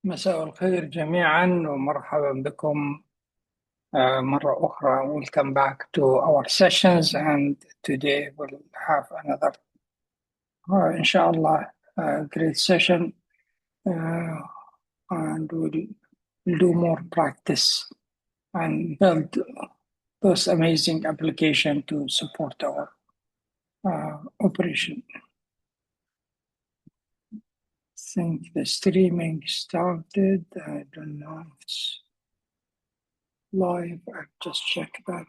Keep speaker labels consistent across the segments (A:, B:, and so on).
A: مساء الخير جميعا ومرحبا بكم مرة أخرى. Welcome back to our sessions, and today we'll have another inshallah great session, uh, and we'll do more practice and build those amazing application to support our operation. I think the streaming started. I don't know if it's live. I'll just check that.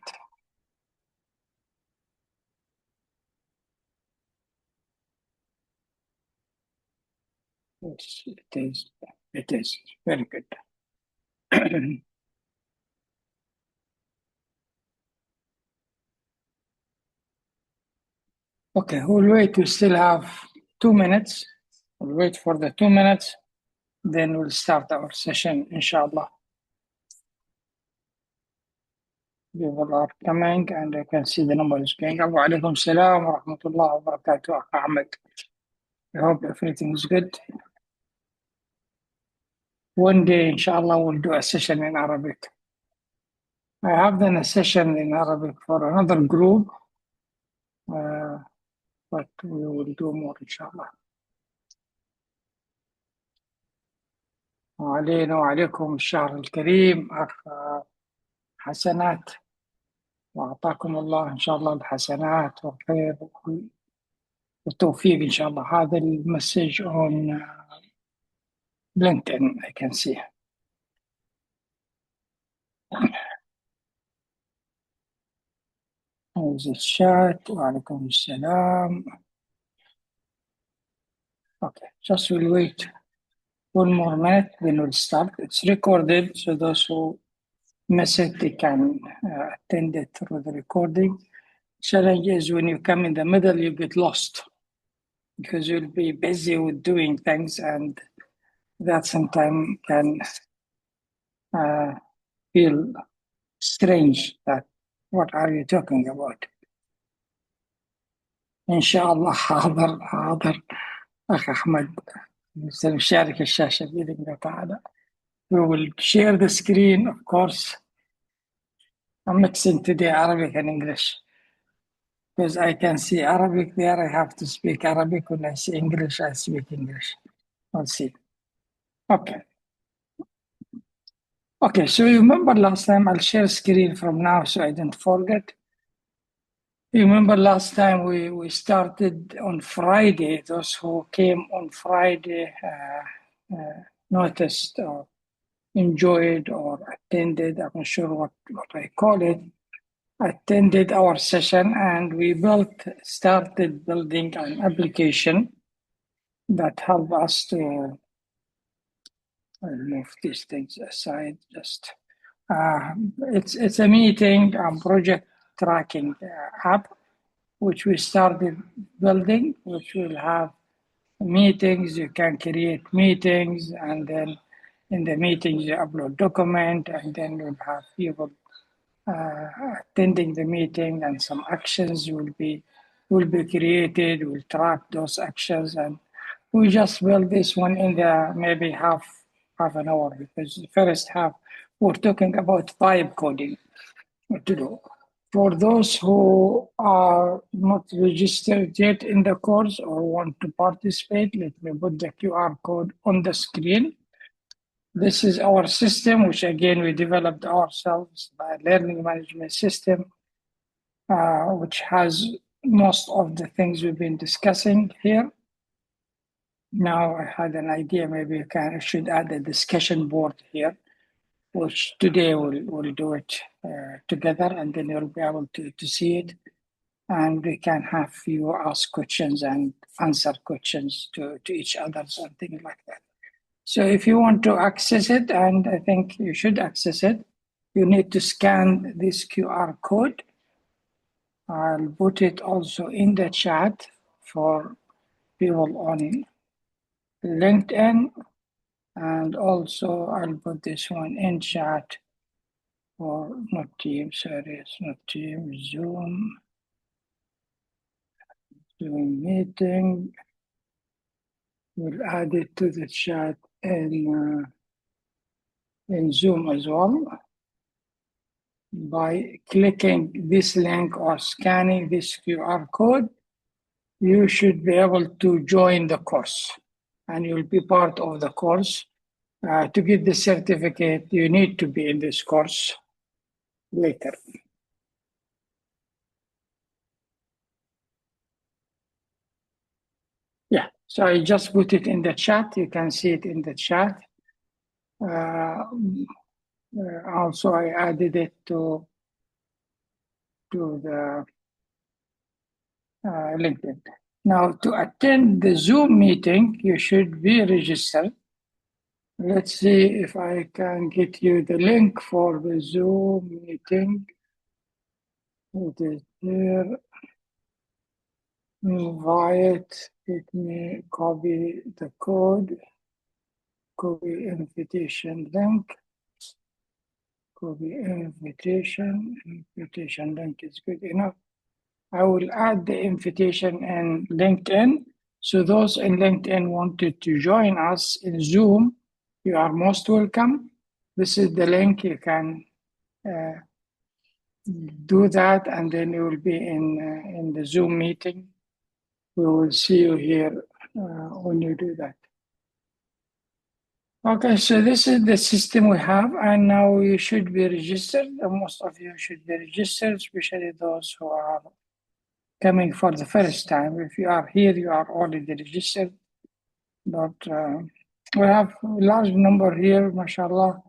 A: Yes, it is. It is very good. Okay, we'll wait. We still have 2 minutes. We'll wait for the 2 minutes. Then we'll start our session, inshallah. People are coming, and I can see the number is going up. Wa alaikum salam wa rahmatullah wa barakatuh, Ahmed. I hope everything is good. One day, inshallah, we'll do a session in Arabic. I have done a session in Arabic for another group, but we will do more, inshallah. وعلينا وعليكم الشهر الكريم أخ حسنات، وأعطاكم الله إن شاء الله الحسنات والخير والتوفيق إن شاء الله. هذا المسج on LinkedIn I can see. There's a chat. وعليكم السلام. Okay, just we'll wait 1 more minute, then we'll start. It's recorded, so those who miss it, they can attend it through the recording. Challenge is when you come in the middle, you get lost because you'll be busy with doing things, and that sometimes can feel strange that what are you talking about. Inshallah. حاضر أخ أحمد سنشارك الشاشة بإذن الله تعالى. We will share the screen, of course. I'm mixing today Arabic and English because I can see Arabic there. I have to speak Arabic. When I see English, I speak English. We'll see. Okay. Okay, so you remember last time, I'll share screen from now so I don't forget. You remember last time we started on Friday. Those who came on Friday noticed or enjoyed or attended, I'm not sure what I call it, attended our session, and we started building an application that helped us to move these things aside. Just it's a meeting and project tracking app which we started building, which will have meetings. You can create meetings, and then in the meetings you upload document, and then you'll have people attending the meeting, and some actions will be created. We'll track those actions, and we just build this one in the maybe half an hour, because the first half we're talking about vibe coding to do. For those who are not registered yet in the course or want to participate, let me put the QR code on the screen. This is our system, which again we developed ourselves, by learning management system, which has most of the things we've been discussing here. Now I had an idea, maybe I should add a discussion board here, which today we'll do it together, and then you'll be able to see it. And we can have you ask questions and answer questions to each other, something like that. So if you want to access it, and I think you should access it, you need to scan this QR code. I'll put it also in the chat for people on LinkedIn, and also I'll put this one in chat for not Teams, sorry, it's not Teams, Zoom meeting. We'll add it to the chat in in Zoom as well by clicking this link or scanning this QR code. You should be able to join the course and you'll be part of the course. To get the certificate, you need to be in this course later. Yeah, so I just put it in the chat. You can see it in the chat. Also, I added it to the LinkedIn. Now, to attend the Zoom meeting, you should be registered. Let's see if I can get you the link for the Zoom meeting. It is here. Invite. Let me copy the code. Copy invitation link. Copy invitation. Invitation link is good enough. I will add the invitation in LinkedIn. So those in LinkedIn wanted to join us in Zoom, you are most welcome. This is the link. You can do that, and then you will be in the Zoom meeting. We will see you here when you do that. Okay, so this is the system we have, and now you should be registered. Most of you should be registered, especially those who are coming for the first time. If you are here, you are already registered. But we have a large number here, mashallah,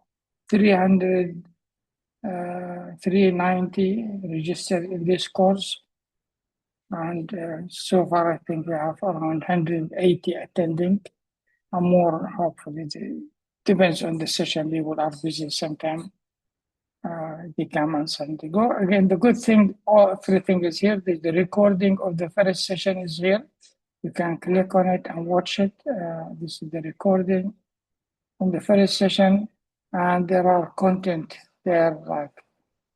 A: 300, 390 registered in this course. And so far, I think we have around 180 attending, and more hopefully. It depends on the session. People are busy sometimes. They come and some they go. Again, the good thing, everything is here. The recording of the first session is here. You can click on it and watch it. This is the recording from the first session. And there are content there like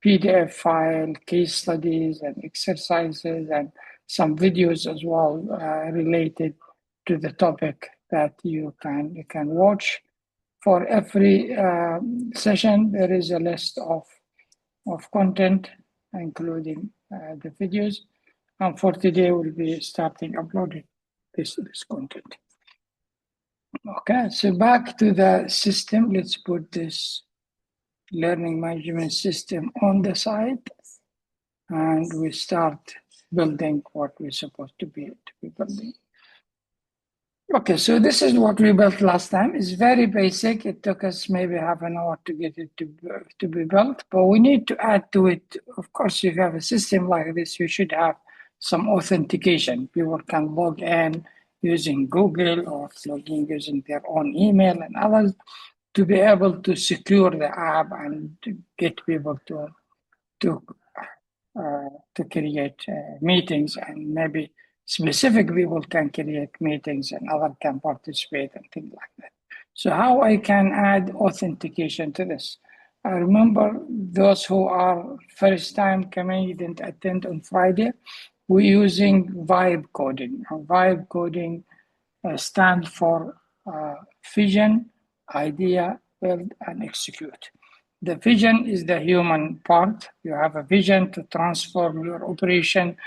A: PDF file, case studies and exercises and some videos as well related to the topic that you can watch. For every session, there is a list of content, including the videos. And for today, we'll be starting uploading this content. Okay, so back to the system. Let's put this learning management system on the side, and we start building what we're supposed to be building. Okay, so this is what we built last time. It's very basic. It took us maybe half an hour to get it to be built, but we need to add to it. Of course, if you have a system like this, you should have some authentication. People can log in using Google or log in using their own email and others to be able to secure the app and to get people to create meetings, and maybe specific people can create meetings and other can participate and things like that. So how I can add authentication to this? I remember those who are first time coming, didn't attend on Friday, we're using vibe coding. Vibe coding stands for vision, idea, build, and execute. The vision is the human part. You have a vision to transform your operation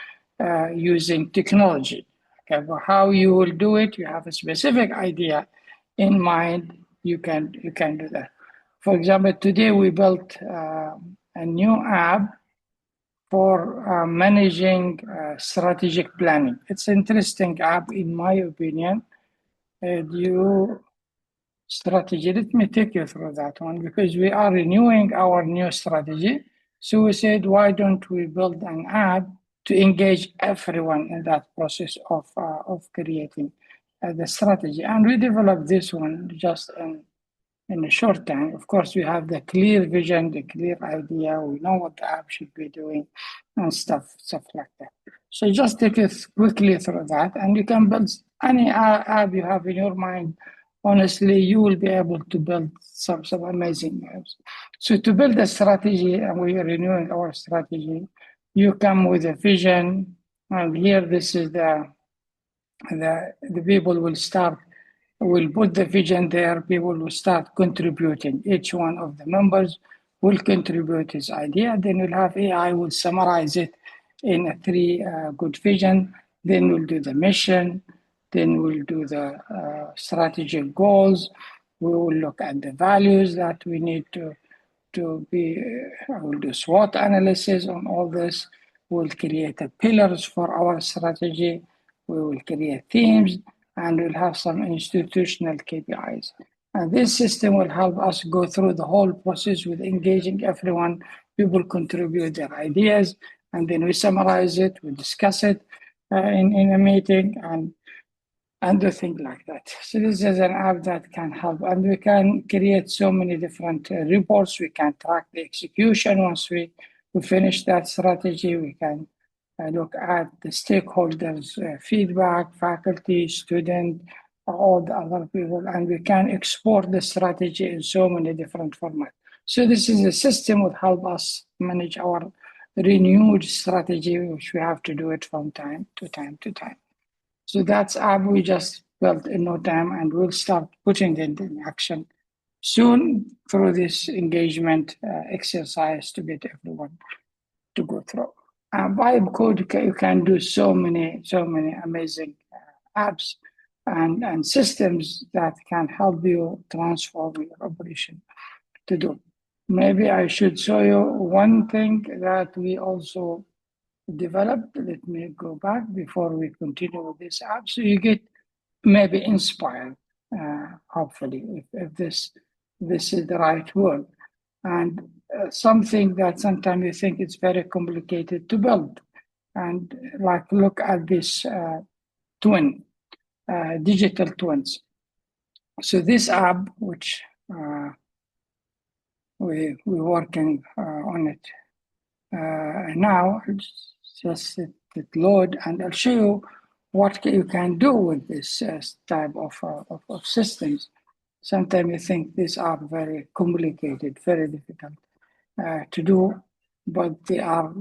A: using technology. Okay, but how you will do it, you have a specific idea in mind, you can do that. For example, today we built a new app for managing strategic planning. It's an interesting app, in my opinion. Due strategy. Let me take you through that one because we are renewing our new strategy. So we said, why don't we build an app to engage everyone in that process of creating the strategy? And we developed this one just in a short time. Of course, we have the clear vision, the clear idea. We know what the app should be doing and stuff like that. So just take it quickly through that, and you can build any app you have in your mind. Honestly, you will be able to build some amazing apps. So to build a strategy, and we are renewing our strategy, you come with a vision, and here this is the people will start We'll put the vision there. People will start contributing. Each one of the members will contribute his idea. Then we'll have AI will summarize it in a three good vision. Then we'll do the mission. Then we'll do the strategic goals. We will look at the values that we need to be. We'll do SWOT analysis on all this. We'll create the pillars for our strategy. We will create themes, and we'll have some institutional KPIs. And this system will help us go through the whole process with engaging everyone. People contribute their ideas, and then we summarize it, we discuss it in a meeting, and do things like that. So this is an app that can help, and we can create so many different reports. We can track the execution. Once we finish that strategy, we can look at the stakeholders' feedback, faculty, student, all the other people, and we can export the strategy in so many different formats. So this is a system that will help us manage our renewed strategy, which we have to do it from time to time to time. So that's app we just built in no time, and we'll start putting it in action soon through this engagement exercise to get everyone to go through. Vibe code, you can do so many amazing apps and systems that can help you transform your operation to do. Maybe I should show you one thing that we also developed. Let me go back before we continue with this app, so you get maybe inspired, hopefully, if this is the right word. And something that sometimes you think it's very complicated to build. And like, look at this twin, digital twins. So this app, which we're working on it now, just it load, and I'll show you what you can do with this type of systems. Sometimes you think these are very complicated, very difficult to do, but they are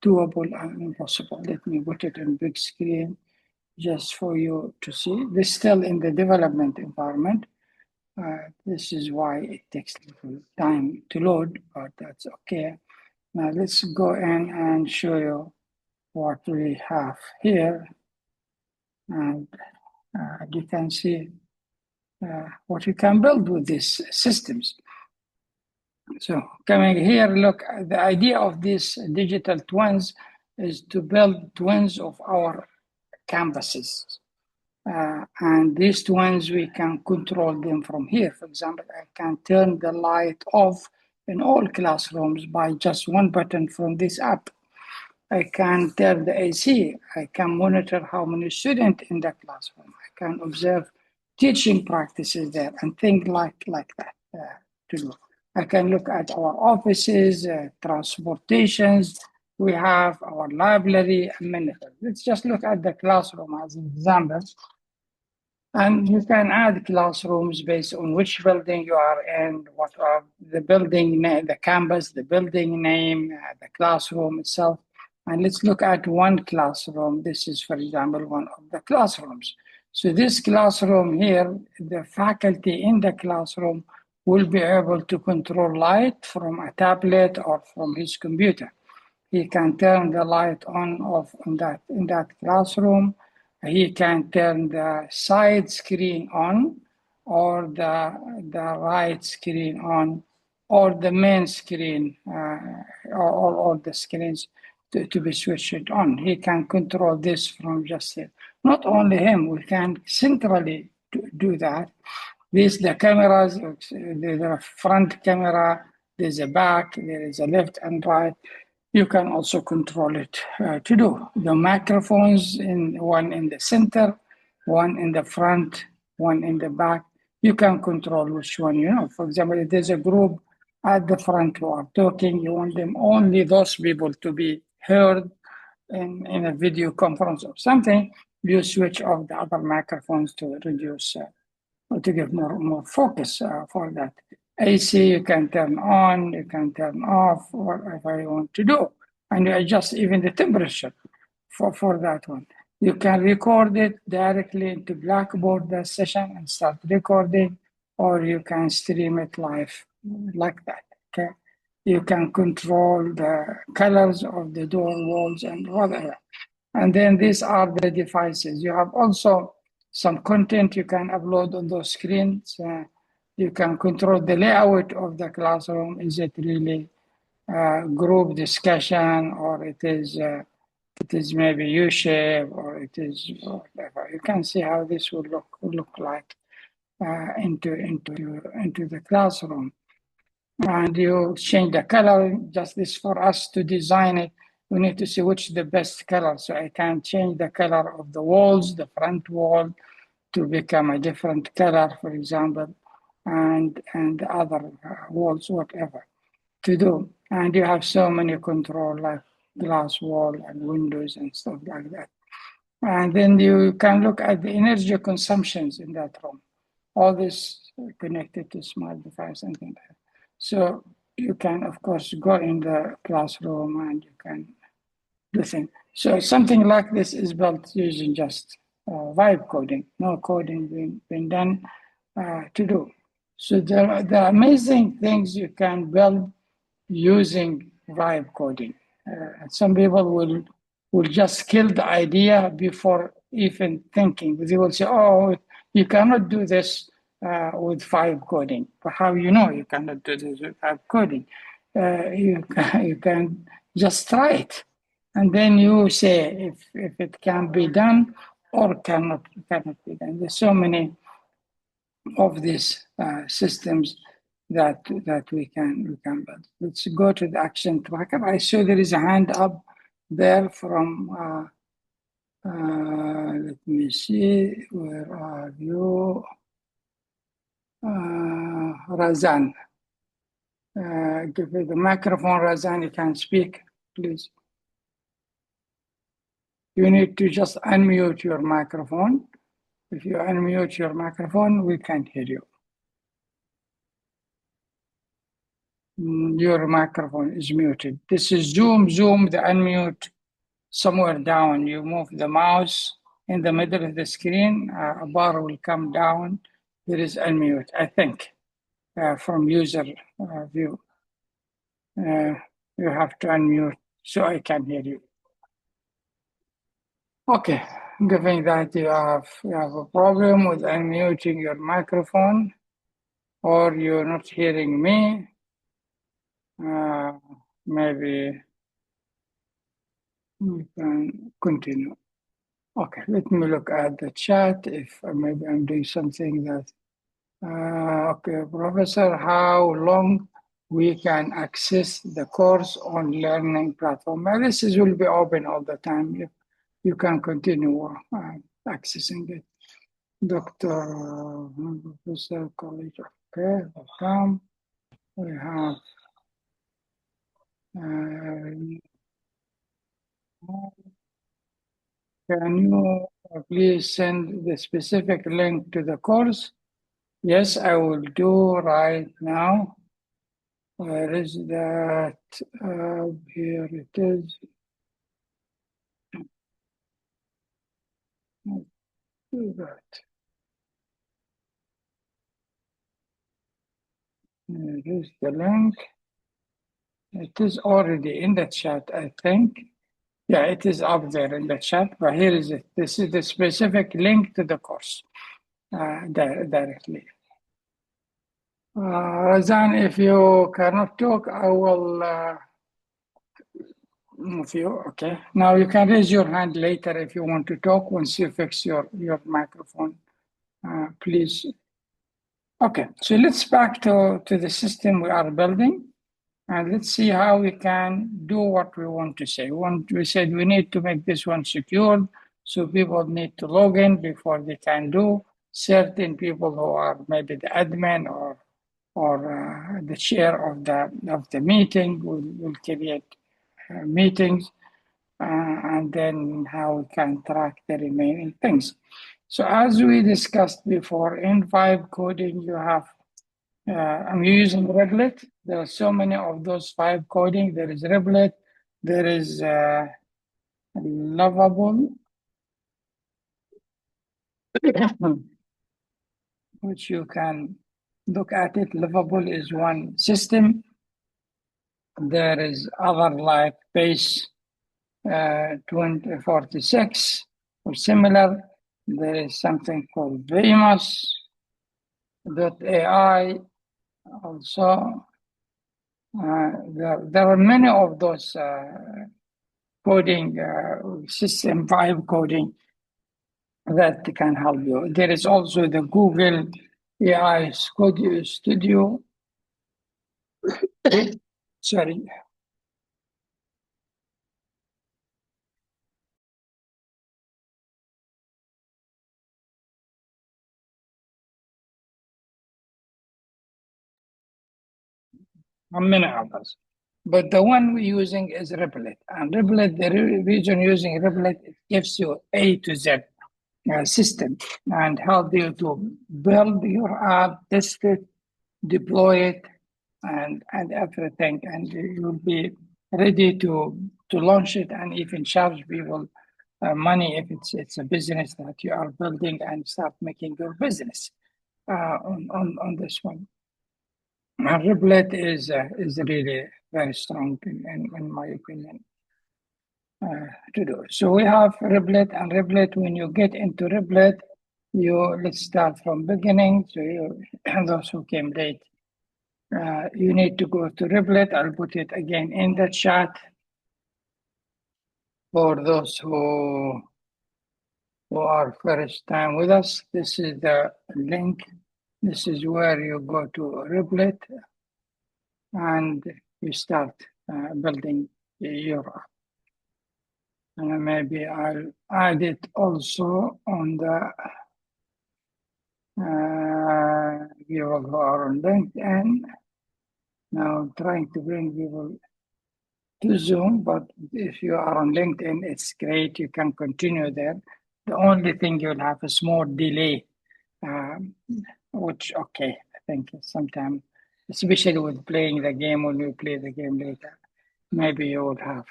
A: doable and impossible. Let me put it on big screen just for you to see. This is still in the development environment. This is why it takes a little time to load, but that's okay. Now let's go in and show you what we have here. And you can see what you can build with these systems. So coming here, look, the idea of these digital twins is to build twins of our campuses. And these twins, we can control them from here. For example, I can turn the light off in all classrooms by just one button from this app. I can turn the AC. I can monitor how many students in the classroom. I can observe teaching practices there and things like that to do. I can look at our offices, transportations. We have our library and many things. Let's just look at the classroom as an example. And you can add classrooms based on which building you are in, what are the building name, the campus, the building name, the classroom itself. And let's look at one classroom. This is, for example, one of the classrooms. So this classroom here, the faculty in the classroom will be able to control light from a tablet or from his computer. He can turn the light on off in that classroom. He can turn the side screen on, or the right screen on, or the main screen, or the screens to be switched on. He can control this from just here. Not only him, we can centrally do that. These the cameras, there's a front camera, there's a back, there is a left and right. You can also control it to do. The microphones, one in the center, one in the front, one in the back. You can control which one you know. For example, if there's a group at the front who are talking, you want them only those people to be heard in a video conference or something, you switch off the other microphones to reduce, to give more focus for that. AC, you can turn on, you can turn off, whatever you want to do. And you adjust even the temperature for that one. You can record it directly into Blackboard, the session, and start recording, or you can stream it live like that. Okay. You can control the colors of the door walls and whatever. And then these are the devices. You have also some content you can upload on those screens. You can control the layout of the classroom. Is it really group discussion, or it is maybe U-shape, or it is whatever. You can see how this would look like into the classroom. And you change the color. Just this for us to design it, we need to see which is the best color. So I can change the color of the walls, the front wall, to become a different color, for example, and other walls, whatever to do. And you have so many control like glass wall and windows and stuff like that. And then you can look at the energy consumptions in that room. All this connected to smart device and things like that. So you can, of course, go in the classroom and you can do things. So something like this is built using just vibe coding, no coding being done to do. So the amazing things you can build using vibe coding. Some people will just kill the idea before even thinking. They will say, "Oh, you cannot do this with vibe coding." But how you know you cannot do this with vibe coding? You can just try it, and then you say if it can be done or cannot be done. There's so many of these systems that we can build. Let's go to the action tracker. I saw there is a hand up there from let me see, where are you? Razan. Give me the microphone, Razan, you can speak, please. You need to just unmute your microphone. If you unmute your microphone, we can't hear you. Your microphone is muted. This is Zoom. Zoom, the unmute somewhere down. You move the mouse in the middle of the screen, a bar will come down. There is unmute, I think, from user view. You have to unmute so I can hear you. Okay, given that you have a problem with unmuting your microphone, or you're not hearing me, maybe we can continue. Okay, let me look at the chat if maybe I'm doing something that, okay, Professor, how long we can access the course on learning platform? And this will be open all the time. You can continue accessing it. Dr. Professor College, okay, welcome. We have can you please send the specific link to the course? Yes, I will do right now. Where is that? Here it is. Let's do that. Here is the link. It is already in the chat, I think. Yeah, it is up there in the chat, but here is it. This is the specific link to the course directly. Razan, if you cannot talk, I will move you. Okay. Now you can raise your hand later if you want to talk once you fix your microphone, please. Okay, so let's back to the system we are building. And let's see how we can do what we want to say. We said we need to make this one secured, so people need to log in before they can do. Certain people who are maybe the admin or the chair of the meeting will create meetings, and then how we can track the remaining things. So as we discussed before, in vibe coding, you have I'm using Replit. There are so many of those vibe coding. There is Replit. There is Lovable. which you can look at it. Livable is one system. There is other like base 2046 or similar. There is something called Venus.ai also. There are many of those coding system vibe coding that can help you. There is also the Google AI Studio. Sorry. And many others. But the one we're using is Replit. And Replit, the reason using Replit, it gives you A to Z system and help you to build your app, test it, deploy it, and everything. And you'll be ready to launch it and even charge people money if it's a business that you are building and start making your business on this one. Replit is really very strong in my opinion to do. So we have Replit, and Replit, when you get into Replit, let's start from beginning. So those who came late, you need to go to Replit. I'll put it again in the chat for those who are first time with us. This is the link. This is where you go to Replit and you start building your app. And maybe I'll add it also on the people who are on LinkedIn. Now I'm trying to bring people to Zoom, but if you are on LinkedIn, it's great. You can continue there. The only thing you'll have a small delay, which, okay, I think sometimes, especially with playing the game, when you play the game later, maybe you will have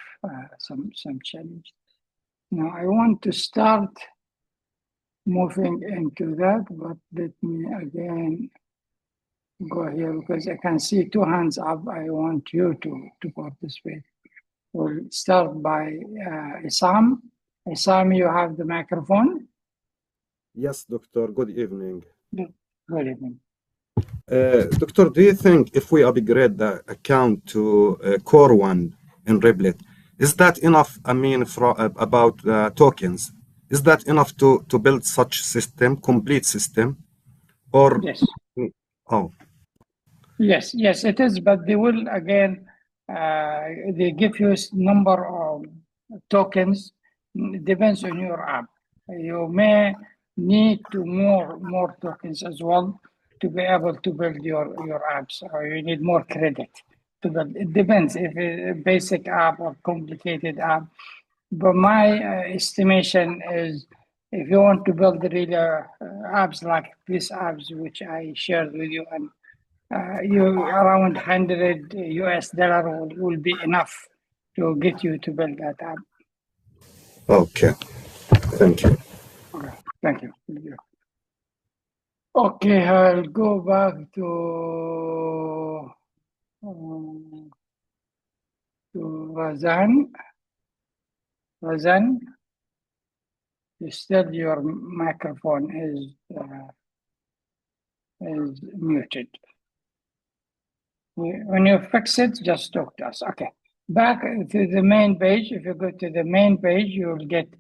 A: some challenge. Now I want to start moving into that, but let me again go here because I can see two hands up. I want you to participate. We'll start by Isam. Isam, you have the microphone.
B: Yes, Doctor. Good evening.
A: Good evening.
B: Doctor, do you think if we upgrade the account to Core 1 in Replit, is that enough? I mean, about tokens, is that enough to build such system, complete system? Or
A: yes.
B: Oh.
A: Yes, it is. But they will again. They give you a number of tokens. It depends on your app. You may need to more tokens as well to be able to build your apps, or you need more credit to build. It depends if it's a basic app or complicated app. But my estimation is, if you want to build really apps like these apps which I shared with you, and you around $100 will be enough to get you to build that app.
B: Okay, thank you.
A: Okay, thank you. Okay, I'll go back to Razan. Razan, still your microphone is muted. When you fix it, just talk to us. Okay, back to the main page. If you go to the main page, you'll get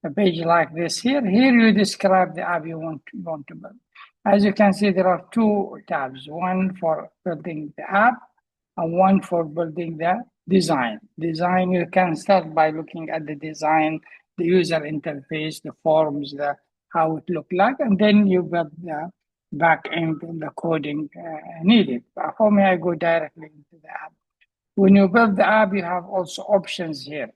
A: a page like this here. Here you describe the app you want to build. As you can see, there are two tabs, one for building the app and one for building the design. Design, you can start by looking at the design, the user interface, the forms, how it look like, and then you build the back end and the coding needed. But for me, I go directly into the app. When you build the app, you have also options here.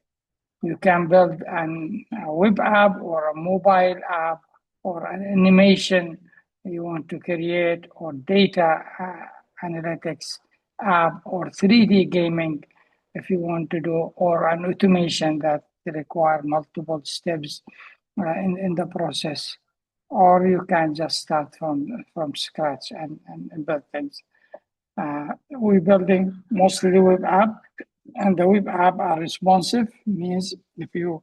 A: You can build a web app or a mobile app or an animation you want to create, or data analytics app, or 3D gaming if you want to do, or an automation that require multiple steps in the process. or you can just start from scratch and build things. We're building mostly the web app, and the web app are responsive, means if you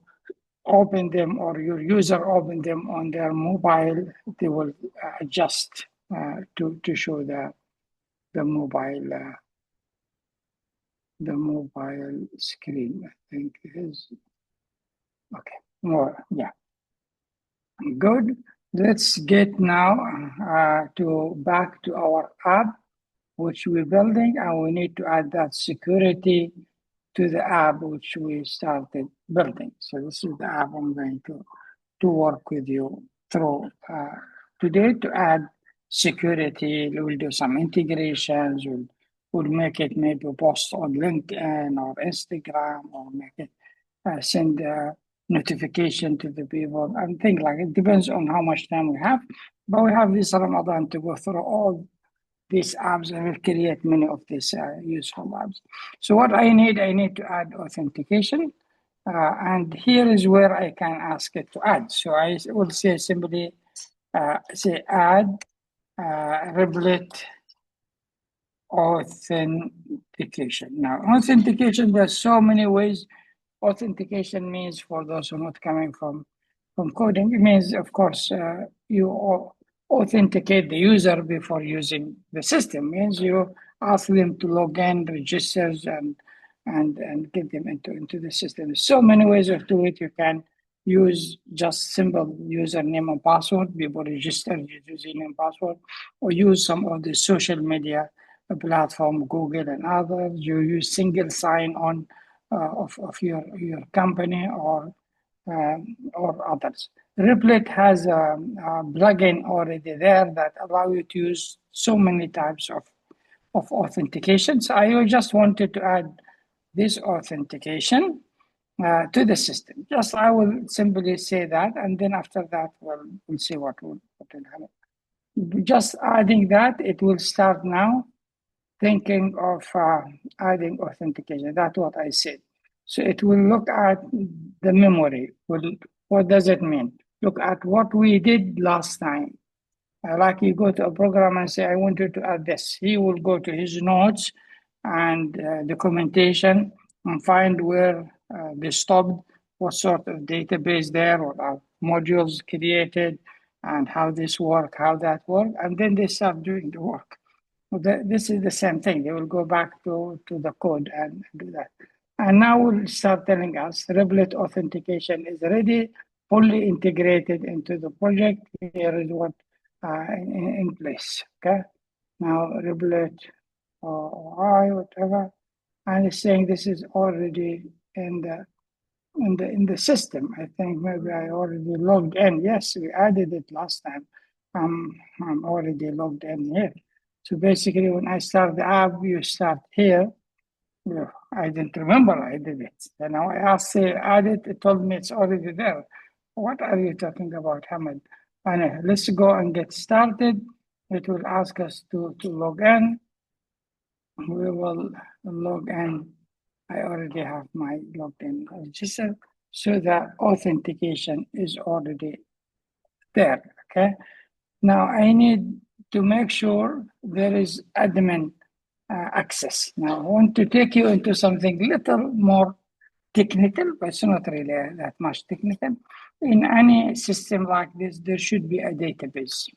A: open them or your user open them on their mobile, they will adjust to show the mobile screen. I think it is okay. More, yeah, good. Let's get now to back to our app, which we're building, and we need to add that security to the app which we started building. So this is the app I'm going to work with you through today to add security. We'll do some integrations. We'll make it maybe post on LinkedIn or Instagram, or make it send a notification to the people and things like it. Depends on how much time we have. But we have this Ramadan to go through all these apps and will create many of these useful apps. So what I need to add authentication. And here is where I can ask it to add. So I will say simply, say add Replit authentication. Now, authentication, there's so many ways. Authentication means, for those who are not coming from coding, it means, of course, you authenticate the user before using the system. It means you ask them to log in, registers, and get them into the system. There's so many ways of doing it. You can use just simple username and password. People register using username and password, or use some of the social media platform, Google and others. You use single sign-on of your company or others. Replit has a plugin already there that allow you to use so many types of authentication. So I just wanted to add this authentication to the system. Just I will simply say that, and then after that we'll see what will happen. Just adding that, it will start now thinking of adding authentication. That's what I said. So it will look at the memory. What does it mean? Look at what we did last time. Like you go to a program and say, I wanted to add this. He will go to his notes and documentation and find where they stopped, what sort of database there, what are modules created, and how this work, how that work, and then they start doing the work. This is the same thing. They will go back to the code and do that. And now we'll start telling us Replit authentication is already fully integrated into the project. Here is what in place. Okay. Now Replit or whatever, and it's saying this is already in the system. I think maybe I already logged in. Yes, we added it last time. I'm already logged in here. So basically, when I start the app, you start here. I didn't remember I did it. And now I asked, say, add it. It told me it's already there. What are you talking about, Hamid? Anyway, let's go and get started. It will ask us to log in. We will log in. I already have my logged in register. So the authentication is already there, okay? Now I need to make sure there is admin access. Now I want to take you into something little more technical, but it's not really that much technical. In any system like this, there should be a database.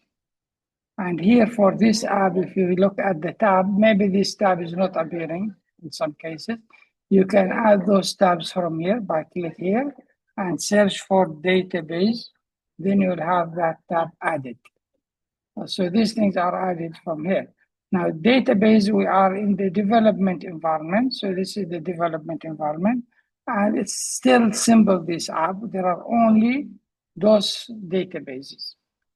A: And here for this app, if you look at the tab, maybe this tab is not appearing in some cases. You can add those tabs from here by click here and search for database. Then you'll have that tab added. So these things are added from here. Now, database, we are in the development environment. So this is the development environment. And it's still simple, this app. There are only those databases.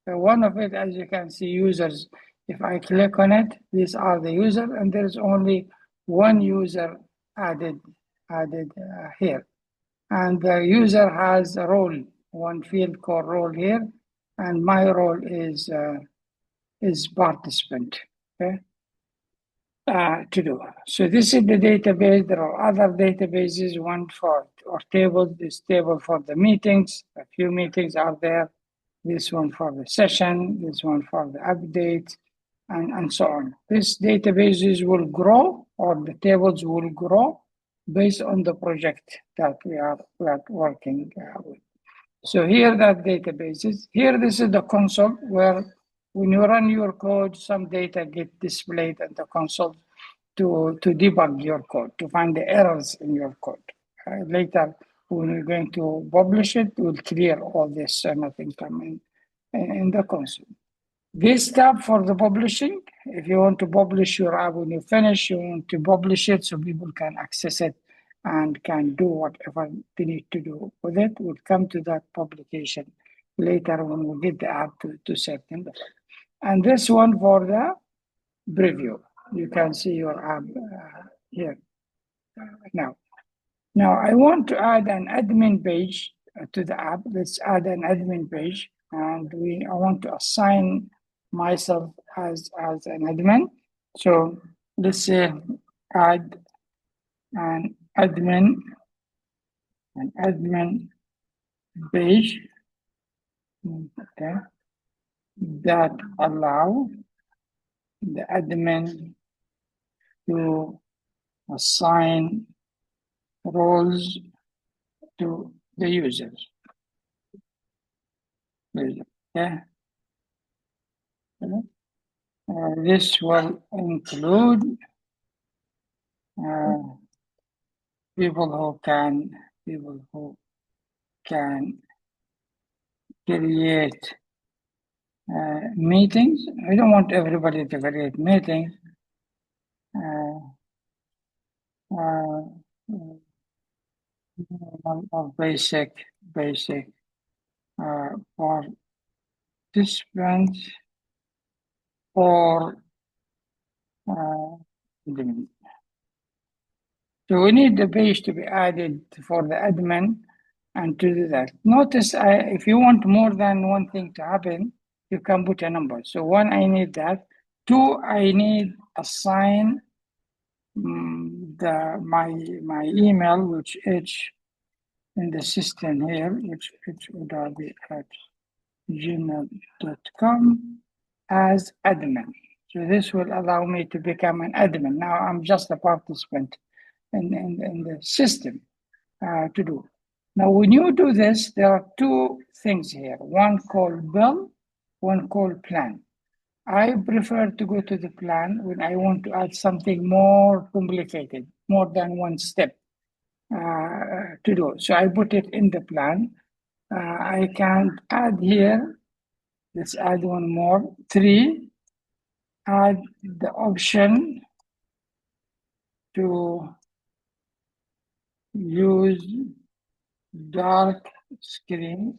A: So one of it, as you can see, users. If I click on it, these are the user, and there's only one user added here. And the user has a role, one field called role here, and my role is participant, okay, to do. So this is the database. There are other databases, one for or tables, this table for the meetings. A few meetings are there. this one for the session, this one for the update, and so on. These databases will grow, or the tables will grow based on the project that we are working with. So here that databases, here this is the console where when you run your code, some data get displayed in the console to debug your code, to find the errors in your code. Later, when we're going to publish it, we'll clear all this so nothing come in the console. This tab for the publishing, if you want to publish your app when you finish, you want to publish it so people can access it and can do whatever they need to do with it. We'll come to that publication later when we get the app to September. And this one for the preview. You can see your app here now. Now I want to add an admin page to the app. Let's add an admin page, and I want to assign myself as an admin. So let's say add an admin page, okay, that allow the admin to assign roles to the users. Okay. This will include people who can create meetings. I don't want everybody to create meetings. Basic participants or admin. So we need the page to be added for the admin and to do that. Notice if you want more than one thing to happen, you can put a number. So one, I need that. Two, I need assign my email, which is in the system here, which would be at gmail.com as admin. So this will allow me to become an admin. Now I'm just a participant in the system to do. Now, when you do this, there are two things here. One called bill, one called plan. I prefer to go to the plan when I want to add something more complicated, more than one step to do. So I put it in the plan. I can add here, let's add one more, 3, add the option to use dark screen.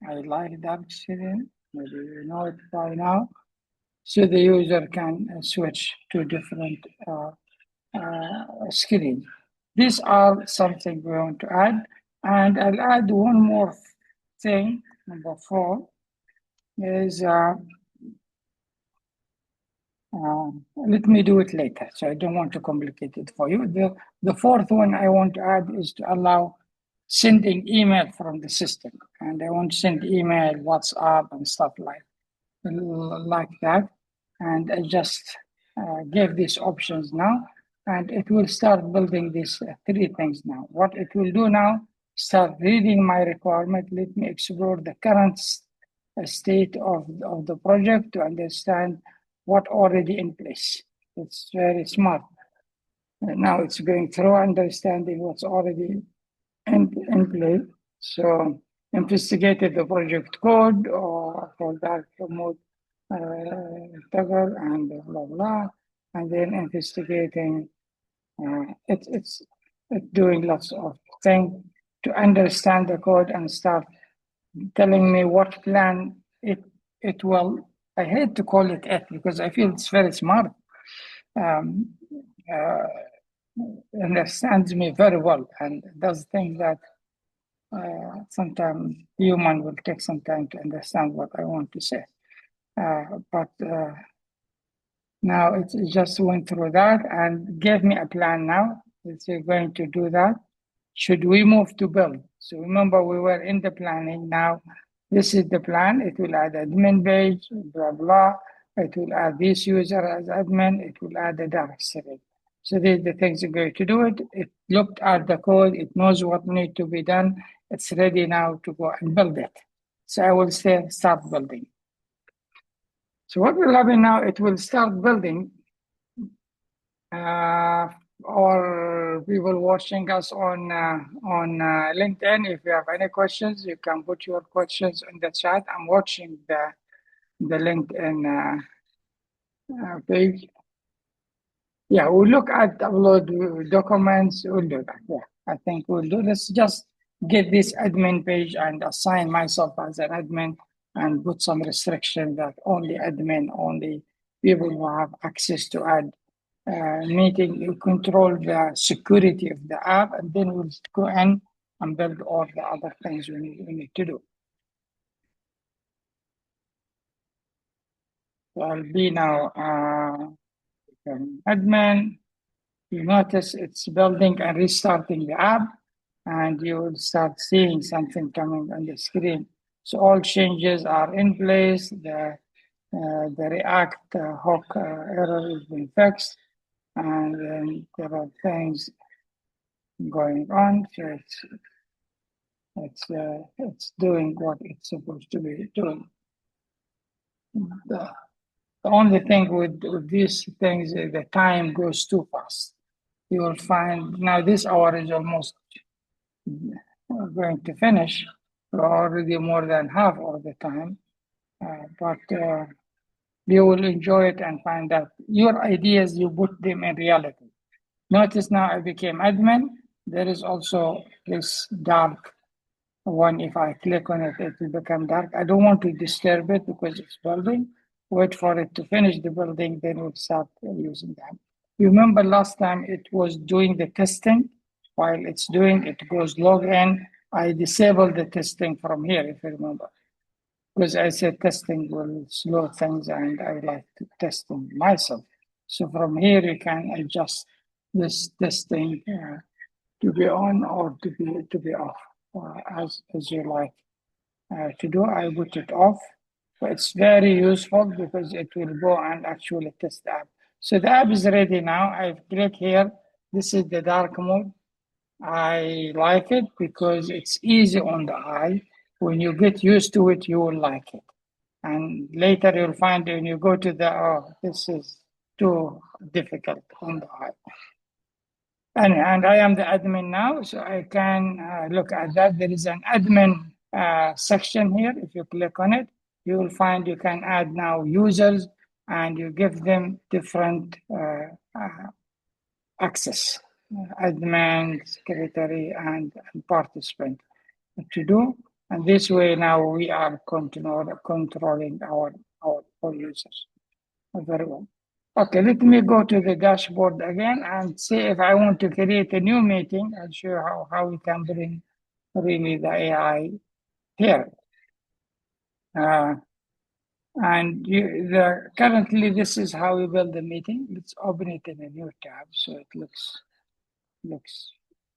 A: I like dark screen, maybe you know it by now. So the user can switch to different screen. These are something we want to add. And I'll add one more thing, number 4, is let me do it later. So I don't want to complicate it for you. The 4th one I want to add is to allow sending email from the system. And I want to send email, WhatsApp, and stuff like that. And I just gave these options now, and it will start building these 3 things now. What it will do now, start reading my requirement. Let me explore the current state of the project to understand what already in place. It's very smart. Now it's going through understanding what's already in place. So investigated the project code or for dark mode toggle and blah blah, and then investigating. It's doing lots of things to understand the code and start telling me what plan it will. I hate to call it it because I feel it's very smart. Understands me very well and does things that sometimes human will take some time to understand what I want to say. But now it just went through that and gave me a plan now. It's going to do that. Should we move to build? So remember we were in the planning. Now This is the plan. It will add admin page, blah, blah. It will add this user as admin. It will add the directory. So these are the things you're going to do it. It looked at the code. It knows what needs to be done. It's ready now to go and build it. So I will say start building. So what will happen now, it will start building. Or people watching us on LinkedIn, if you have any questions, you can put your questions in the chat. I'm watching the LinkedIn page. Yeah, we'll look at upload documents. We'll do that. Yeah, I think we'll do. Let's just get this admin page and assign myself as an admin and put some restriction that only admin, only people who have access to add meeting. You control the security of the app, and then we'll go in and build all the other things we need to do. So I'll be now admin. You notice it's building and restarting the app, and you will start seeing something coming on the screen. So all changes are in place. The React hook error has been fixed, and then there are things going on. So it's doing what it's supposed to be doing. The only thing with these things is the time goes too fast. You will find now this hour is almost going to finish. We're already more than half of the time, but you will enjoy it and find out your ideas, you put them in reality. Notice now I became admin. There is also this dark one. If I click on it, it will become dark. I don't want to disturb it because it's building. Wait for it to finish the building, then we'll start using that. You remember last time it was doing the testing. While it's doing, it goes log in. I disabled the testing from here, if you remember. Because I said testing will slow things and I like to testing myself. So from here, you can adjust this testing to be on or to be off as you like to do. I put it off. But it's very useful because it will go and actually test the app. So the app is ready now. I click here. This is the dark mode. I like it because it's easy on the eye. When you get used to it, you will like it. And later you'll find when you go to the, oh, this is too difficult on the eye. And I am the admin now, so I can look at that. There is an admin section here. If you click on it, you will find you can add now users and you give them different access, admin, secretary, and participant to do. And this way now we are controlling our users. Very well. Okay, let me go to the dashboard again and see if I want to create a new meeting. I'll show you how we can bring really the AI here. And currently this is how we build the meeting. Let's open it in a new tab so it looks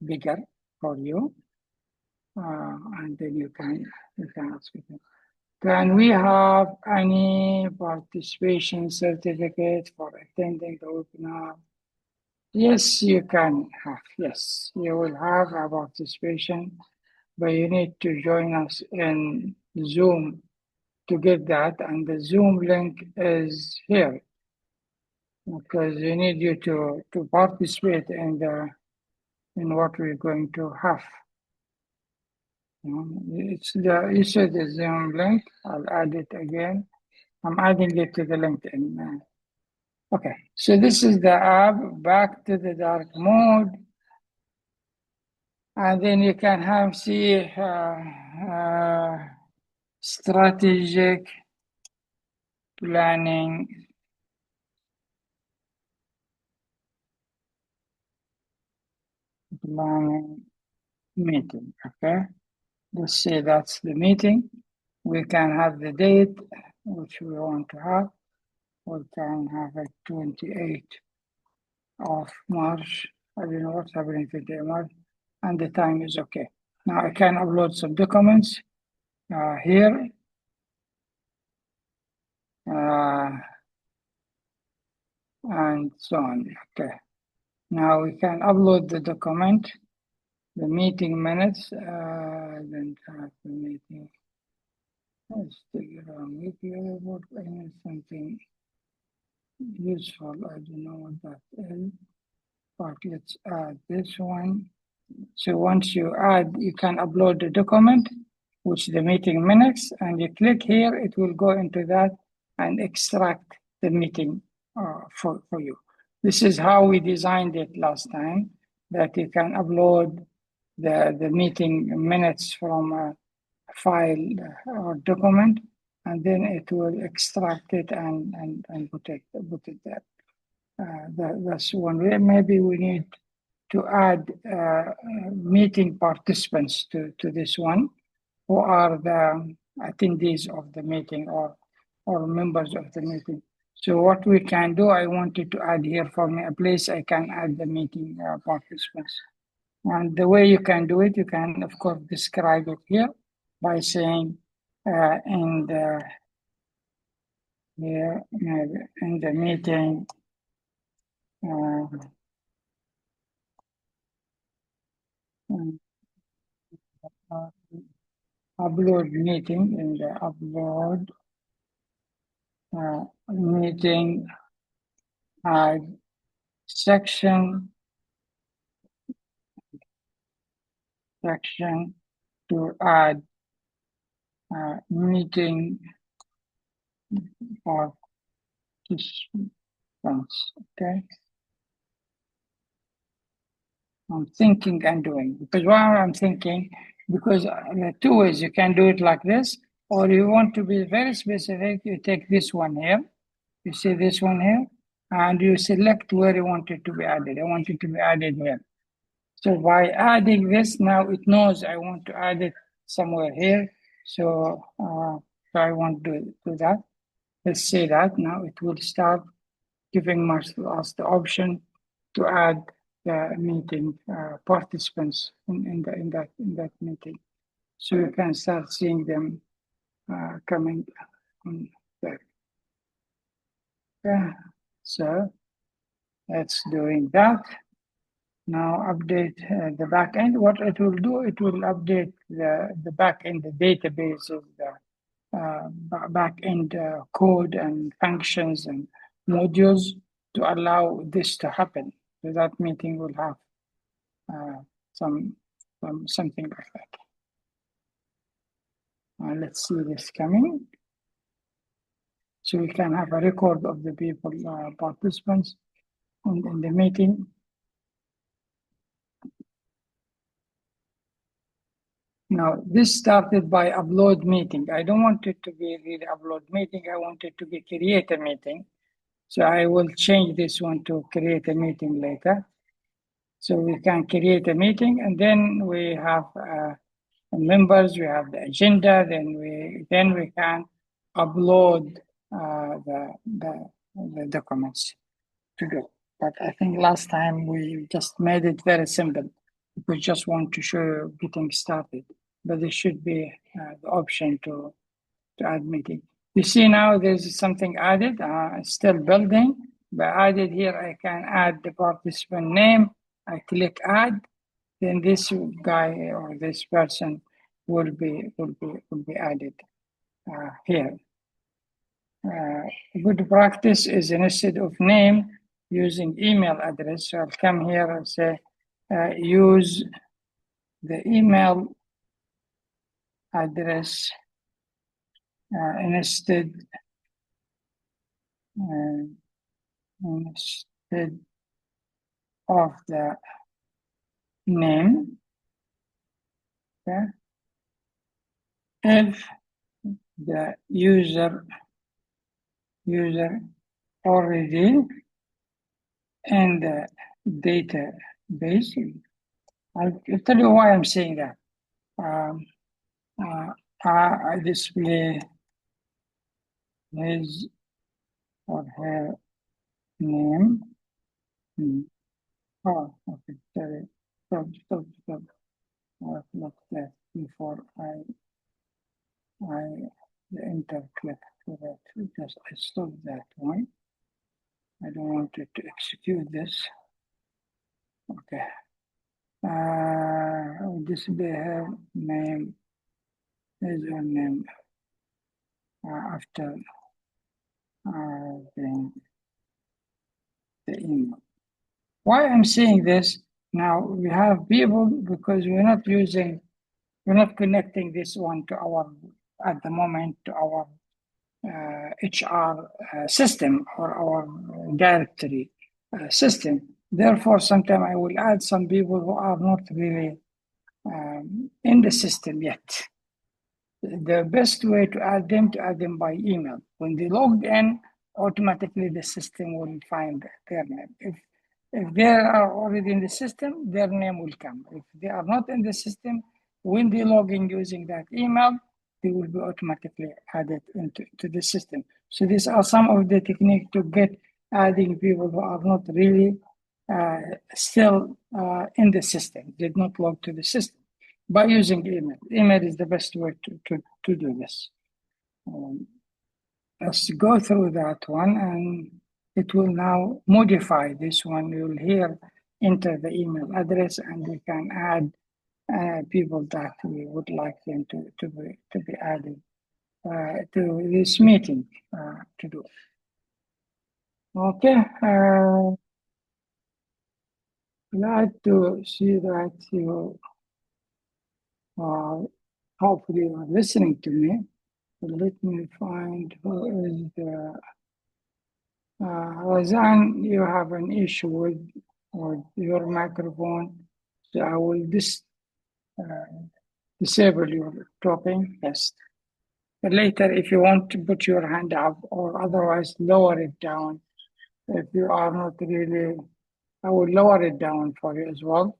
A: bigger for you. And then you can ask it. Can we have any participation certificate for attending the webinar? Yes, you can have. Yes, you will have a participation, but you need to join us in Zoom to get that. And the Zoom link is here because you need you to participate in what we're going to have. It's you said the Zoom link. I'll add it again. I'm adding it to the LinkedIn. Okay, so this is the app. Back to the dark mode, and then you can see strategic planning. Meeting. Okay, let's say that's the meeting. We can have the date which we want to have. We can have it 28th of March. I don't know what's happening today, March, and the time is okay. Now I can upload some documents. here. And so on. Okay. Now we can upload the document, the meeting minutes, then have the meeting. Instagram video report, something useful. I don't know what that is, but let's add this one. So once you add, you can upload the document, which the meeting minutes, and you click here, it will go into that and extract the meeting for you. This is how we designed it last time, that you can upload the meeting minutes from a file or document, and then it will extract it and put it there. That's one way. Maybe we need to add meeting participants to this one, who are the attendees of the meeting or members of the meeting. So what we can do, I wanted to add here for me a place I can add the meeting participants. And the way you can do it, you can, of course, describe it here by saying in the meeting, upload meeting in the upload meeting section to add meeting participants. Okay. I'm thinking and doing, because while I'm thinking, because there are two ways you can do it like this, or you want to be very specific, you take this one here, you see this one here, and you select where you want it to be added. I want it to be added here. So by adding this, now it knows I want to add it somewhere here. So, so I want to do that. Let's say that now it will start giving us the option to add the meeting participants in that meeting. So you can start seeing them coming on there. Yeah. So that's doing that. Now update the backend. What it will do, it will update the backend, the database of the backend code and functions and modules to allow this to happen. So that meeting will have something like that. Let's see this coming. So we can have a record of the people, participants in the meeting. Now, this started by upload meeting. I don't want it to be really upload meeting. I want it to be create a meeting. So I will change this one to create a meeting later. So we can create a meeting, and then we have members, we have the agenda, then we can upload the documents to go. But I think last time we just made it very simple. We just want to show you getting started, but there should be the option to add meeting. You see now there's something added, still building, but added here I can add the participant name. I click add, then this guy or this person will be added here. Good practice is instead of name, using email address. So I'll come here and say, use the email address instead of the name. Okay. If the user already in the database. I'll tell you why I'm saying that. I display his or her name. Oh, okay, sorry. Stop. I've looked that before I the enter click for that. Just I stop that one. I don't want it to execute this. Okay. Display her name is your name after the email. Why I'm saying this now? We have people because we're not connecting this one to our at the moment to our HR system or our directory system. Therefore, sometime I will add some people who are not really in the system yet. The best way to add them by email. When they logged in, automatically the system will find their name. If they are already in the system, their name will come. If they are not in the system, when they log in using that email, they will be automatically added into the system. So these are some of the techniques to get adding people who are not really still in the system, did not log to the system by using email. Email is the best way to do this. Let's go through that one and it will now modify this one. You'll here enter the email address and we can add people that we would like them to be added to this meeting to do. Okay. Glad to see that you hopefully you are listening to me. But let me find who is the Razan, you have an issue with your microphone, so I will disable your talking. Yes. But later, if you want to put your hand up or otherwise lower it down, if you are not really, I will lower it down for you as well.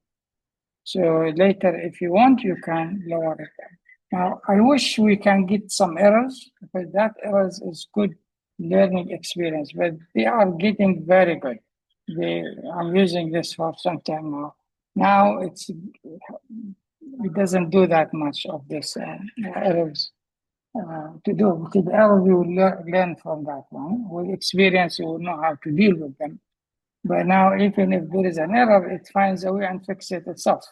A: So later, if you want, you can lower it down. Now, I wish we can get some errors because that errors is good learning experience, but they are getting very good. I'm using this for some time now. Now it doesn't do that much of this errors to do because the errors you will learn from that one. With experience, you will know how to deal with them. But now, even if there is an error, it finds a way and fix it itself.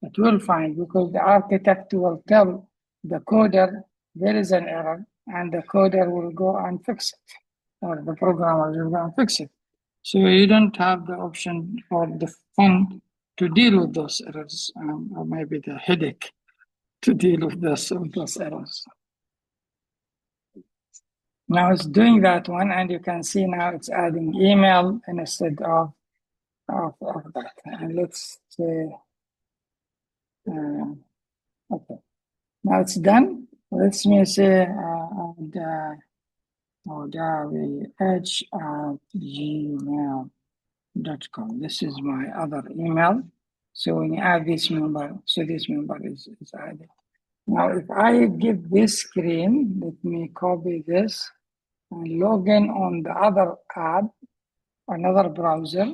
A: It will find because the architect will tell the coder there is an error and the coder will go and fix it, or the programmer will go and fix it. So you don't have the option or the fun to deal with those errors, or maybe the headache to deal with those errors. Now it's doing that one, and you can see now it's adding email instead of that. And let's say, okay. Now it's done. Let me say h@gmail.com. This is my other email. So when you add this member, so this member is added. Now if I give this screen, let me copy this and log in on the other app, another browser.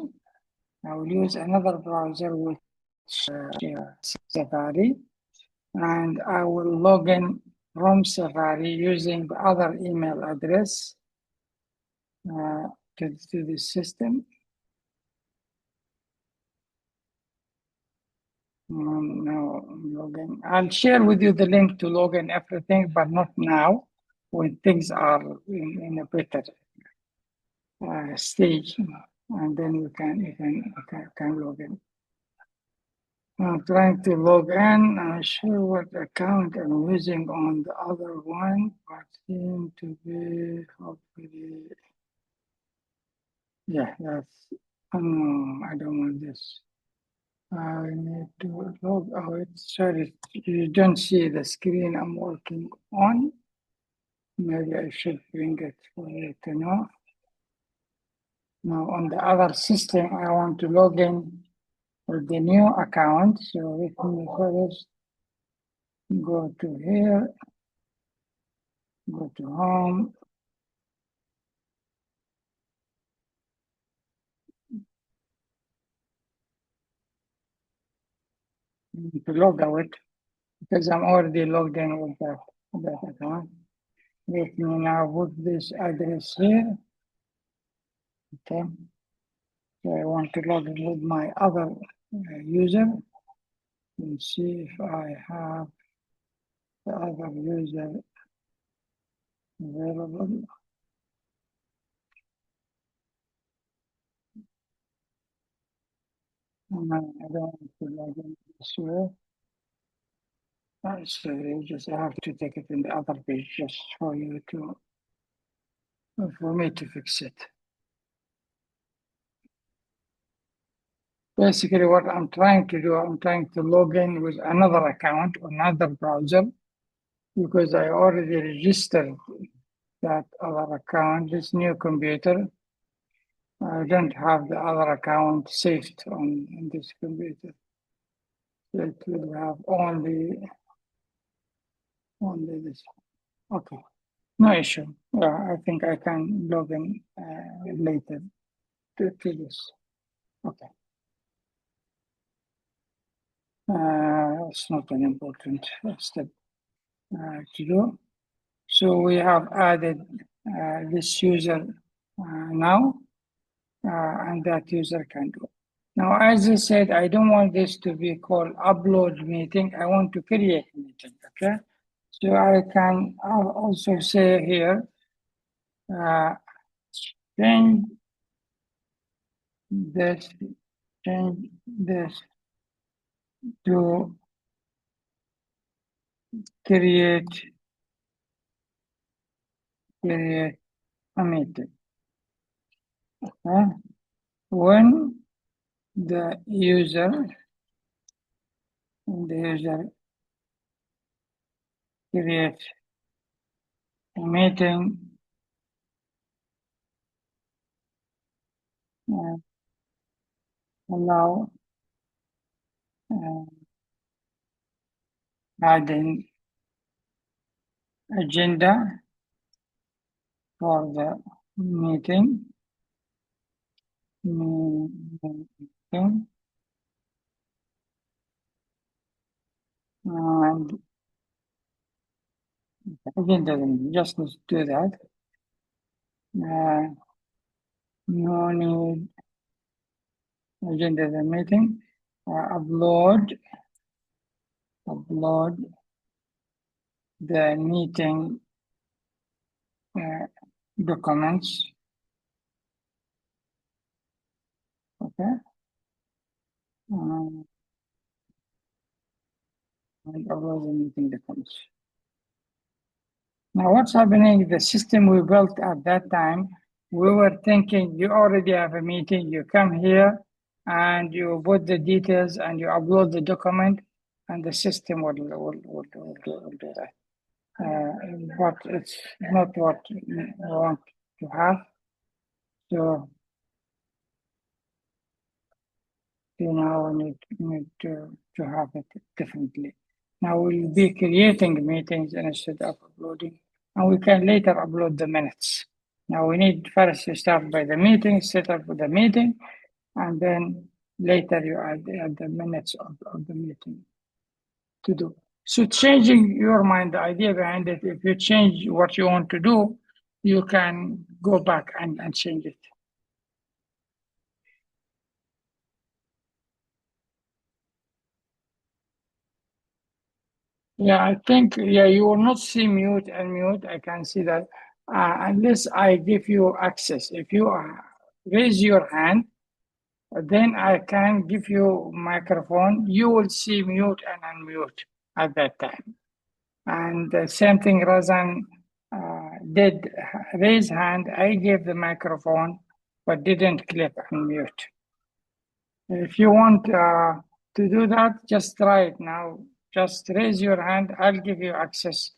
A: I will use another browser which Safari. And I will log in from Safari using the other email address to the system. Now log in. I'll share with you the link to log in everything, but not now when things are in a better stage. And then you can log in. I'm trying to log in. I'm sure what account I'm using on the other one, but seem to be hopefully. Yeah, that's. Oh no, I don't want this. I need to log out. Sorry, you don't see the screen I'm working on. Maybe I should bring it for you to know. Now on the other system, I want to log in with the new account. So let me first go to here, go to home. To log out because I'm already logged in with that. that account. Let me now put this address here. Okay. So I want to log in with my other user and see if I have the other user available. And I don't want to log in this way. So you just have to take it in the other page just for you to, for me to fix it. Basically, what I'm trying to do, I'm trying to log in with another account, another browser, because I already registered that other account, this new computer. I don't have the other account saved on this computer. So it will have only this. Okay, no issue. I think I can log in later to this. Okay. It's not an important step to do. So we have added this user now, and that user can do. Now, as I said, I don't want this to be called upload meeting. I want to create meeting, okay? So I can also say here, change this to create a meeting. Okay? When the user creates a meeting, allow adding agenda for the meeting. And again, doesn't just need to do that. No need agenda the meeting. Upload the meeting documents. Okay. And upload the meeting documents. Now, what's happening? The system we built at that time, we were thinking you already have a meeting, you come here and you put the details and you upload the document, and the system will do that. But it's not what we want to have. So now we need to have it differently. Now we'll be creating meetings instead of uploading, and we can later upload the minutes. Now we need first to start by the meeting, set up the meeting, and then later you add the minutes of the meeting to do. So changing your mind, the idea behind it, if you change what you want to do, you can go back and change it. Yeah, I think, you will not see mute and mute. I can see that unless I give you access. If you raise your hand, then I can give you microphone. You will see mute and unmute at that time. And the same thing, Razan did raise hand. I gave the microphone, but didn't click unmute. If you want to do that, just try it now. Just raise your hand. I'll give you access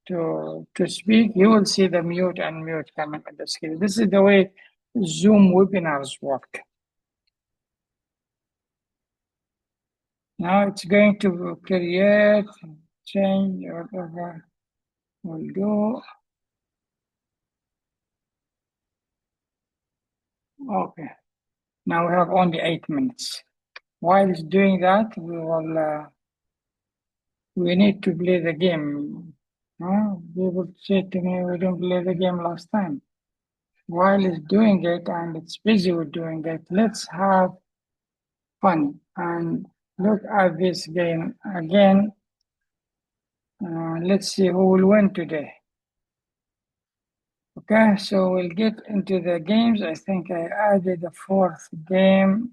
A: to speak. You will see the mute and mute coming on the screen. This is the way Zoom webinars work. Now it's going to create, change, whatever we'll do. Okay. Now we have only 8 minutes. While it's doing that, we need to play the game. People say to me, we didn't play the game last time. While it's doing it and it's busy with doing it, let's have fun and look at this game again. Let's see who will win today. Okay, so we'll get into the games. I think I added a fourth game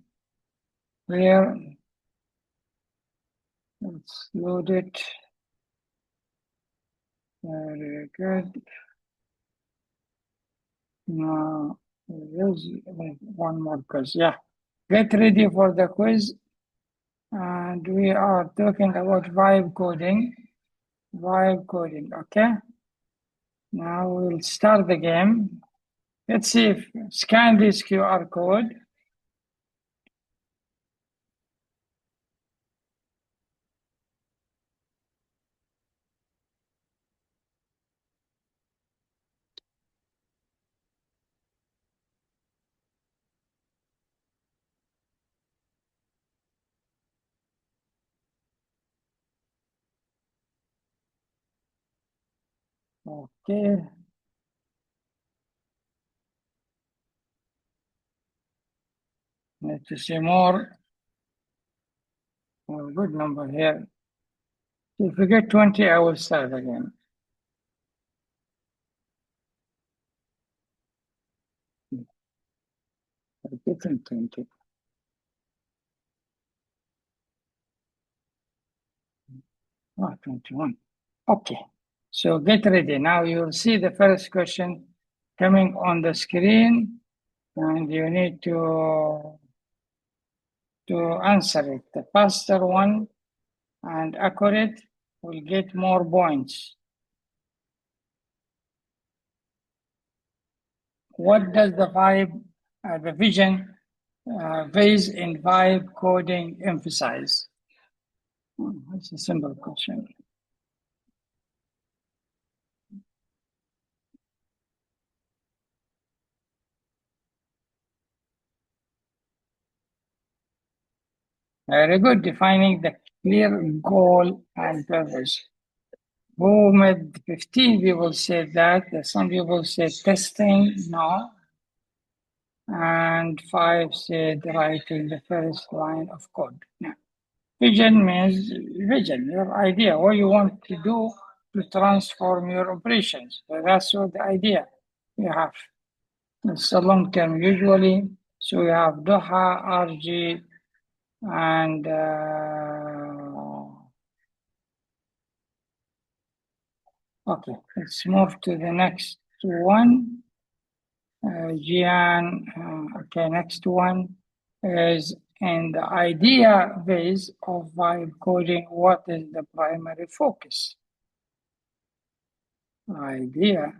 A: here. Let's load it. Very good. Now, there's one more quiz. Yeah, get ready for the quiz. And we are talking about vibe coding. Vibe coding, okay? Now we'll start the game. Let's see if scan this QR code. Okay. Need to see more. Oh, good number here. If we get 20, I will start again. Getting 20. Oh, 21. Okay. So get ready. Now you'll see the first question coming on the screen, and you need to answer it. The faster one and accurate will get more points. What does the vision phase in vibe coding emphasize? It's a simple question. Very good. Defining the clear goal and purpose. Who made 15 people said that. Some people said testing, no. And 5 said writing the first line of code. No. Vision means vision, your idea, what you want to do to transform your operations. So that's what the idea you have. It's a long term usually. So we have Doha, RG, and okay, let's move to the next one. Gian, okay, next one is in the idea phase of vibe coding, what is the primary focus? Idea.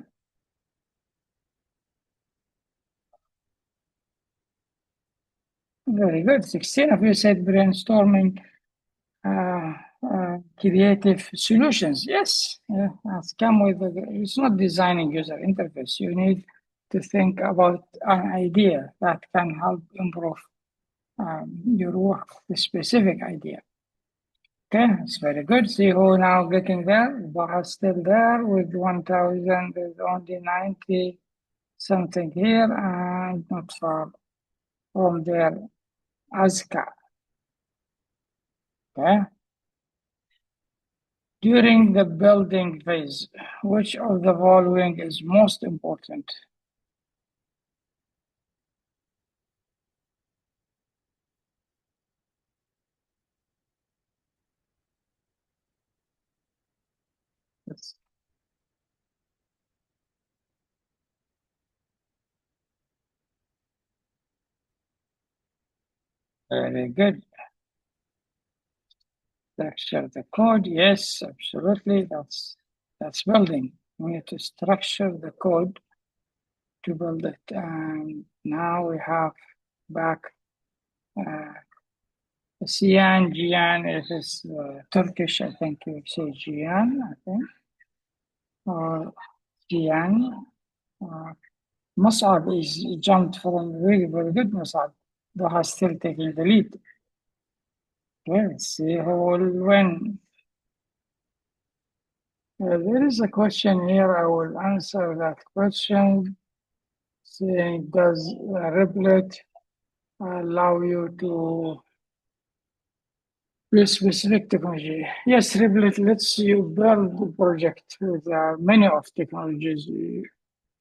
A: Very good. 16 of you said brainstorming creative solutions. Yes, yeah, that's come with it's not designing user interface. You need to think about an idea that can help improve your work, the specific idea. Okay, it's very good. See who now getting there. Baha's still there with 1,000. There's only 90 something here and not far from there. Azka. Okay. During the building phase, which of the following is most important? That's very good. Structure the code. Yes, absolutely. That's building. We need to structure the code to build it. And now we have back Sian, Gian. It is Turkish, I think you say Gian, I think, or Gian. Musab is jumped from really very good Musab. Doha still taking the lead. Okay, let's see who will win. There is a question here. I will answer that question. Saying, does Replit allow you to use specific technology? Yes, Replit lets you build the project with many of technologies you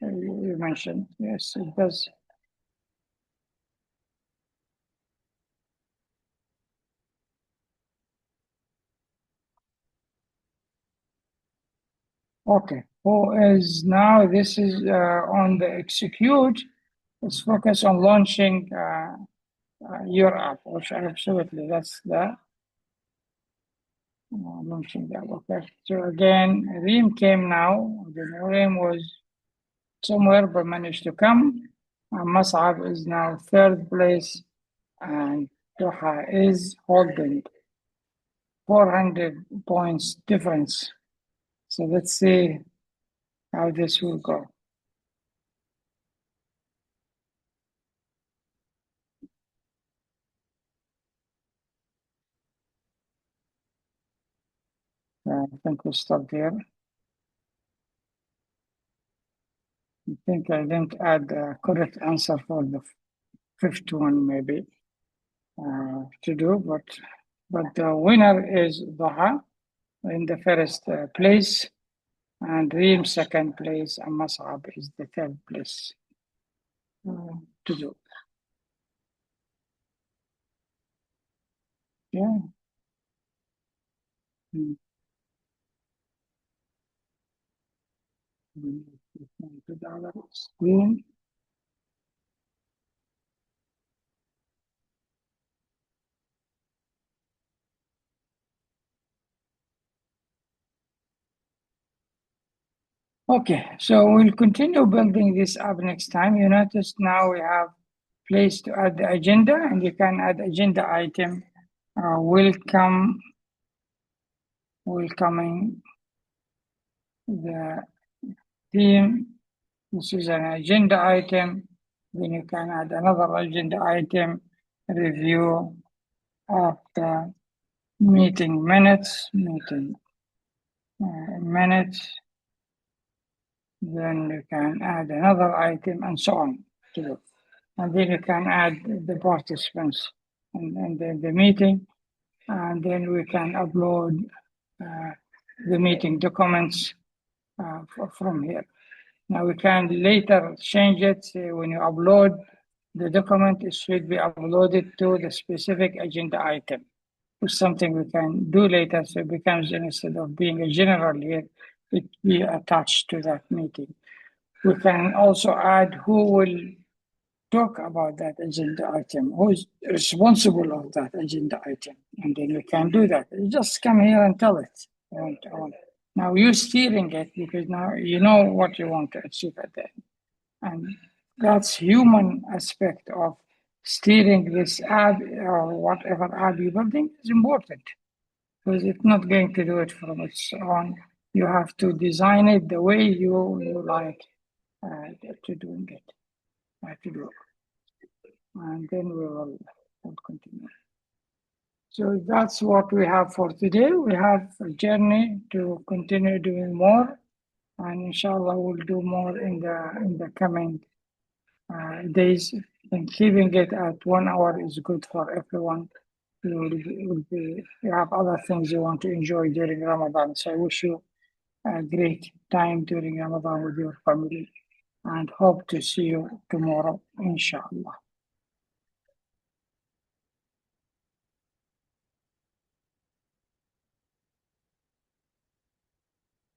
A: mentioned. Yes, it does. Okay. Who is now? This is on the execute. Let's focus on launching your app, which absolutely that's the launching the app. Okay. So again, Reem came now. The Reem was somewhere but managed to come. Mus'ab is now third place, and Doha is holding 400 points difference. So let's see how this will go. I think we'll stop there. I think I didn't add the correct answer for the fifth one, maybe to do, but the winner is Doha in the first place, and Reem second place, and Mus'ab is the third place to do. Yeah. Mm. To the other screen. Okay, so we'll continue building this up next time. You notice now we have place to add the agenda, and you can add agenda item. Welcoming the theme. This is an agenda item. Then you can add another agenda item, review of the meeting minutes, minutes. Then you can add another item and so on. And then you can add the participants and then the meeting. And then we can upload the meeting documents from here. Now we can later change it. When you upload the document, it should be uploaded to the specific agenda item. It's something we can do later, so it becomes, instead of being a general here, it be attached to that meeting. We can also add who will talk about that agenda item, who is responsible of that agenda item, and then we can do that. You just come here and tell it. Now you're steering it because now you know what you want to achieve at the end. And that's human aspect of steering this app or whatever app you're building is important, because it's not going to do it from its own. You have to design it the way you like to doing it, to do it. And then we'll continue. So that's what we have for today. We have a journey to continue doing more, and inshallah we'll do more in the coming days. And keeping it at 1 hour is good for everyone. You have other things you want to enjoy during Ramadan. So I wish you a great time during Ramadan with your family, and hope to see you tomorrow, inshallah.